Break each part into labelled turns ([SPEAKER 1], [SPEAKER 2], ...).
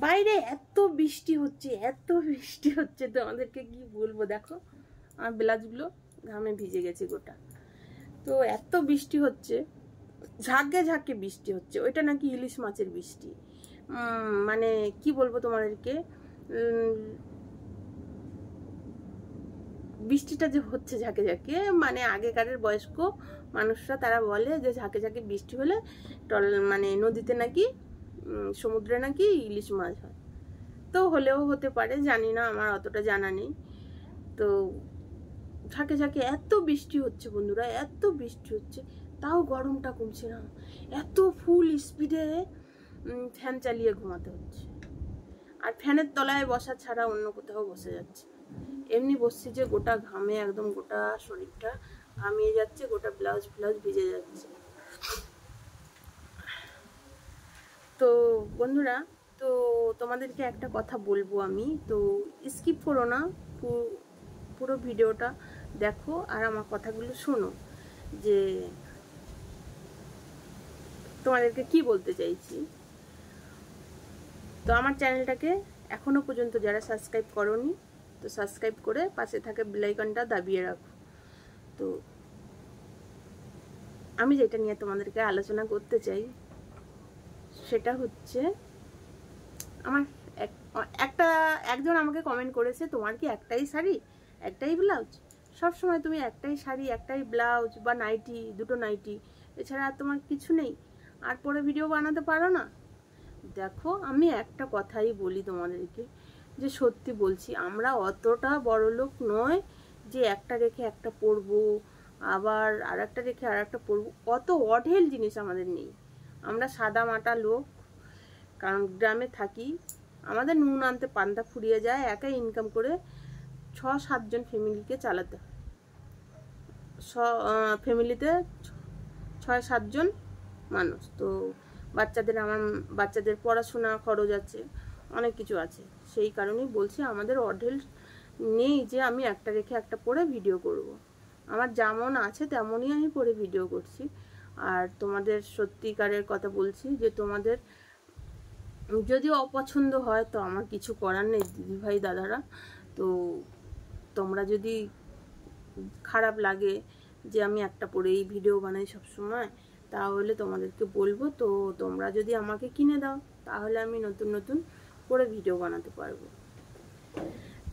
[SPEAKER 1] বাইরে এত বৃষ্টি হচ্ছে তোমাদেরকে কি বলবো। দেখো আমার ব্লাউজগুলো ঘামে ভিজে গেছে গোটা। তো এত বৃষ্টি হচ্ছে, ঝাঁকে ঝাঁকে বৃষ্টি হচ্ছে। ওইটা নাকি ইলিশ মাছের বৃষ্টি। মানে কি বলবো তোমাদেরকে, বৃষ্টিটা যে হচ্ছে ঝাঁকে ঝাঁকে, মানে আগেকারের বয়স্ক মানুষরা তারা বলে যে ঝাঁকে ঝাঁকে বৃষ্টি হলে মানে নদীতে নাকি সমুদ্রে নাকি ইলিশ মাছ হয়। তো হলেও হতে পারে, জানি না, আমার অতটা জানা নেই। তো ঝাঁকে ঝাঁকে এত বৃষ্টি হচ্ছে বন্ধুরা, এত বৃষ্টি হচ্ছে, তাও গরমটা কমছে না। এত ফুল স্পিডে ফ্যান চালিয়ে ঘুমাতে হচ্ছে, আর ফ্যানের তলায় বসা ছাড়া অন্য কোথাও বসে যাচ্ছে। এমনি বসছি যে গোটা ঘামে একদম গোটা শরীরটা ঘামিয়ে যাচ্ছে, গোটা ব্লাউজ ভিজে যাচ্ছে। তো বন্ধুরা, তো তোমাদেরকে একটা কথা বলবো আমি, তো স্কিপ করো না, পুরো ভিডিওটা দেখো আর আমার কথাগুলো শোনো, যে তোমাদেরকে কি বলতে চাইছি। তো আমার চ্যানেলটাকে এখনো পর্যন্ত যারা সাবস্ক্রাইব করোনি, তো সাবস্ক্রাইব করে পাশে থাকা বেল আইকনটা দাবিয়ে রাখো। তো আমি যেটা নিয়ে তোমাদেরকে আলোচনা করতে চাই সেটা হচ্ছে, আমার একজন আমাকে কমেন্ট করেছে, তোমার কি একটাই শাড়ি একটাই ব্লাউজ, সব সময় তুমি একটাই শাড়ি একটাই ব্লাউজ বা নাইটি, দুটো নাইটি, এছাড়া আর তোমার কিছু নেই, আর পরে ভিডিও বানাতে পারো না? দেখো আমি একটা কথাই বলি তোমাদেরকে, যে সত্যি বলছি, আমরা অতটা বড়লোক নয় যে একটা রেখে একটা পরবো, আবার আর একটা রেখে আর একটা পরবো। অত অঢেল জিনিস আমাদের নেই। আমরা সাদা মাটা লোক, কারণ গ্রামে থাকি। আমাদের নুন আনতে পান্তা ফুরিয়ে যায়, একাই ইনকাম করে 6-7 জন ফ্যামিলিকে চালাতে হয়। ফ্যামিলিতে 6-7 জন মানুষ। তো আমার বাচ্চাদের পড়াশোনা খরচ আছে, অনেক কিছু আছে। সেই কারণেই বলছি, আমাদের অঢেল নেই যে আমি একটা রেখে একটা পরে ভিডিও করব। আমার যেমন আছে তেমনই আমি পরে ভিডিও করছি। আর তোমাদের সত্যিকারের কথা বলছি, যে তোমাদের যদি অপছন্দ হয় তো আমার কিছু করার নেই দিদি ভাই দাদারা। তো তোমরা যদি খারাপ লাগে যে আমি একটা পরেই ভিডিও বানাই সব সময়, তাহলে তোমাদেরকে বলবো, তো তোমরা যদি আমাকে কিনে দাও তাহলে আমি নতুন নতুন করে ভিডিও বানাতে পারবো।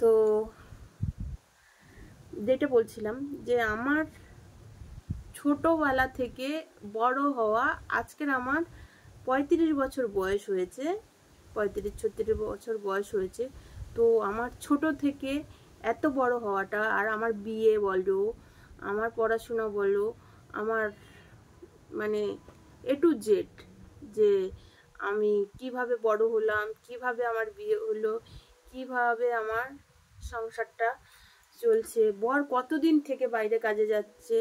[SPEAKER 1] তো যেটা বলছিলাম, যে আমার ছোটবেলা থেকে বড় হওয়া, আজকের আমার 35 বছর বয়স হয়েছে, 35-36 বছর বয়স হয়েছে। তো আমার ছোট থেকে এত বড় হওয়াটা, আর আমার বিয়ে বলো, আমার পড়াশোনা বলো, আমার মানে A to Z, যে আমি কিভাবে বড় হলাম, কিভাবে আমার বিয়ে হলো, কিভাবে আমার সংসারটা চলছে, বর কতদিন থেকে বাইরে কাজে যাচ্ছে,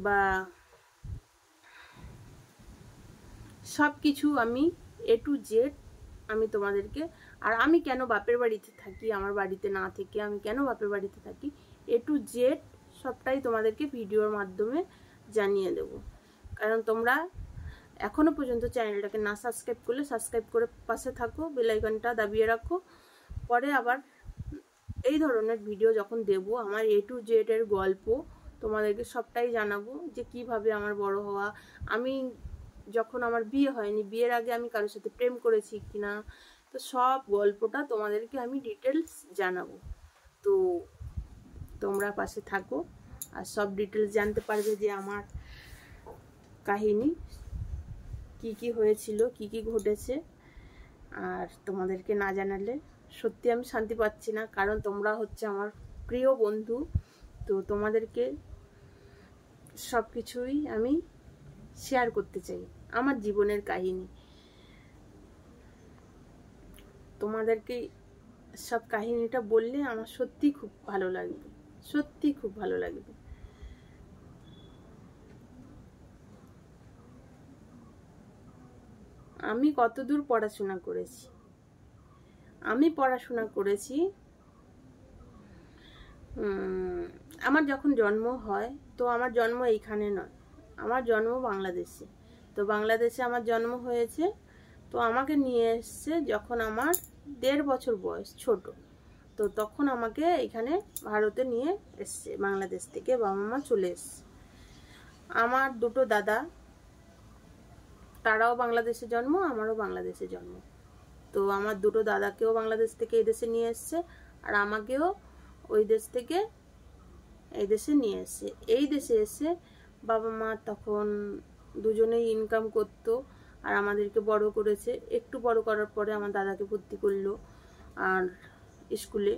[SPEAKER 1] বা সব কিছু আমি A to Z আমি তোমাদেরকে, আর আমি কেন বাপের বাড়িতে থাকি, আমার বাড়িতে না থেকে আমি কেন বাপের বাড়িতে থাকি, A to Z সবটাই তোমাদেরকে ভিডিওর মাধ্যমে জানিয়ে দেব। কারণ তোমরা এখনো পর্যন্ত চ্যানেলটাকে না সাবস্ক্রাইব করলে সাবস্ক্রাইব করে পাশে থাকো, বেল আইকনটা দাবিয়ে রাখো। পরে আবার এই ধরনের ভিডিও যখন দেব, আমার A to Z এর গল্প তোমাদেরকে সবটাই জানাবো, যে কিভাবে আমার বড় হওয়া, আমি যখন আমার বিয়ে হয়নি, বিয়ের আগে আমি কারোর সাথে প্রেম করেছি কিনা, তো সব গল্পটা তোমাদেরকে আমি ডিটেলস জানাবো। তো তোমরা পাশে থাকো, আর সব ডিটেলস জানতে পারবে, যে আমার কাহিনী কি কি হয়েছিল, কি কি ঘটেছে। আর তোমাদেরকে না জানালে সত্যি আমি শান্তি পাচ্ছি না, কারণ তোমরা হচ্ছে আমার প্রিয় বন্ধু। তো তোমাদেরকে সব কিছুই আমি শেয়ার করতে চাই, আমার জীবনের কাহিনী। তোমাদেরকে সব কাহিনীটা বললে আমার সত্যি খুব ভালো লাগবে, সত্যি খুব ভালো লাগবে। আমি কতদূর পড়াশোনা করেছি, আমি পড়াশোনা করেছি, আমার যখন জন্ম হয়, তো আমার জন্ম এইখানে নয়, আমার জন্ম বাংলাদেশে। তো বাংলাদেশে আমার জন্ম হয়েছে, তো আমাকে নিয়ে এসছে যখন আমার 1.5 বছর বয়স, ছোট। তো তখন আমাকে এখানে ভারতে নিয়ে এসছে, বাংলাদেশ থেকে বাবা মা চলে এসছে। আমার দুটো দাদা, তারাও বাংলাদেশে জন্ম, আমারও বাংলাদেশে জন্ম। তো আমার দুটো দাদাকেও বাংলাদেশ থেকে এই দেশে নিয়ে এসছে, আর আমাকেও ওই দেশ থেকে এই দেশে নিয়ে এসছে। এই দেশে এসে বাবা মা তখন দুজনেই ইনকাম করতো, আর আমাদেরকে বড় করেছে। একটু বড় করার পরে আমার দাদাকে ভর্তি করলো আর স্কুলে,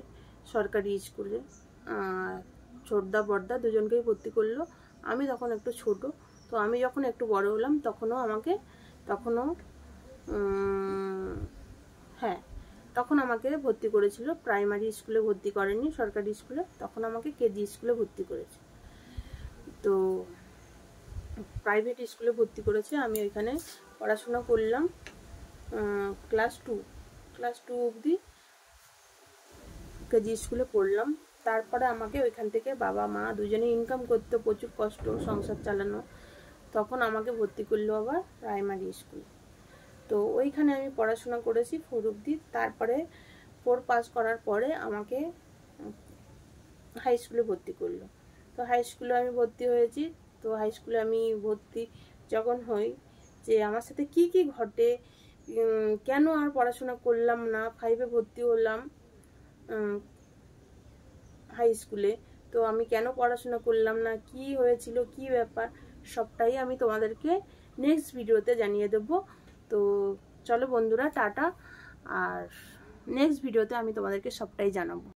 [SPEAKER 1] সরকারি স্কুলে। ছোটদা বড়দা দুজনকেই ভর্তি করলো। আমি তখন একটু ছোট, তো আমি যখন একটু বড় হলাম তখন আমাকে ভর্তি করেছিল। প্রাইমারি স্কুলে ভর্তি করেনি, সরকারি স্কুলে। তখন আমাকে কেজি স্কুলে ভর্তি করেছে। তো প্রাইভেট স্কুলে ভর্তি করেছে। আমি ওইখানে পড়াশোনা করলাম ক্লাস টু অবধি কেজি স্কুলে পড়লাম। তারপরে আমাকে ওইখান থেকে বাবা মা দুজনে ইনকাম করতে, প্রচুর কষ্ট সংসার চালানো। তখন আমাকে ভর্তি করলো আবার প্রাইমারি স্কুলে। তো ওইখানে আমি পড়াশোনা করেছি 4 অবধি। তারপরে 4 পাস করার পরে আমাকে হাই স্কুলে ভর্তি করলো। তো হাই স্কুলে আমি ভর্তি হয়েছি। তো হাই স্কুলে আমি ভর্তি যখন হই, যে আমার সাথে কি কি ঘটে, কেন আর পড়াশোনা করলাম না, 5-এ ভর্তি হলাম হাই স্কুলে, তো আমি কেন পড়াশোনা করলাম না, কি হয়েছিল, কি ব্যাপার, সবটাই আমি তোমাদেরকে নেক্সট ভিডিওতে জানিয়ে দেব। তো চলো বন্ধুরা, টাটা। আর নেক্সট ভিডিওতে আমি তোমাদেরকে সবটাই জানাবো।